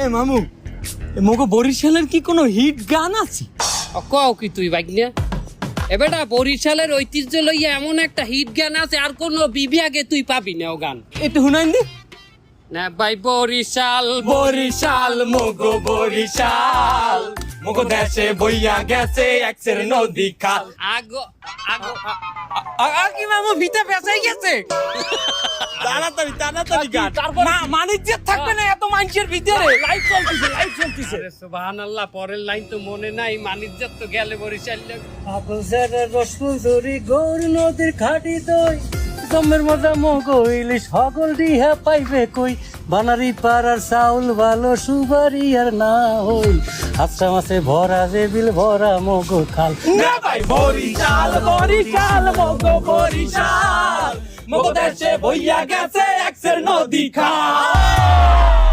এ মামু মগো বরিশালের কি কোনো হিট গান আছে? কও কি তুই বাইকনিয়া এবেটা বরিশালের ঐতিহ্য লইয়া এমন একটা হিট গান আছে আর কোন বিভাগে তুই পাবি না ও গান। একটু শুনাইন দি। না ভাই বরিশাল বরিশাল মগো বরিশাল মগো দেশে বইয়া গেছে এক্সের নদী খাল। আগো আগো কি মামু ভিতে পেছাই গেছে। তাড়াতাড়ি তাড়াতাড়ি গান। মানিজ্য থাকবে না এত মানুষের ভিতরে। লাইভ চলতেছে। আরে সুবহানাল্লাহ, পরের লাইন তো মনে নাই। মানিজ্জাত তো গেলে বরিশাল আপেলের রসফুল ধরি গৌর নদীর খাটি দই জমের মজা মগো ইলিশ হগল ডিহা পাইবে কই বানারি পাড়ার চাউল ভালো সুবারি আর না হই আচ্ছা মাছে ভরা যে বিল ভরা মগো খাল। না ভাই বরিশাল বরিশাল মগো বরিশাল মগো দেশে বইয়া গেছে এক্সের নদী খাল।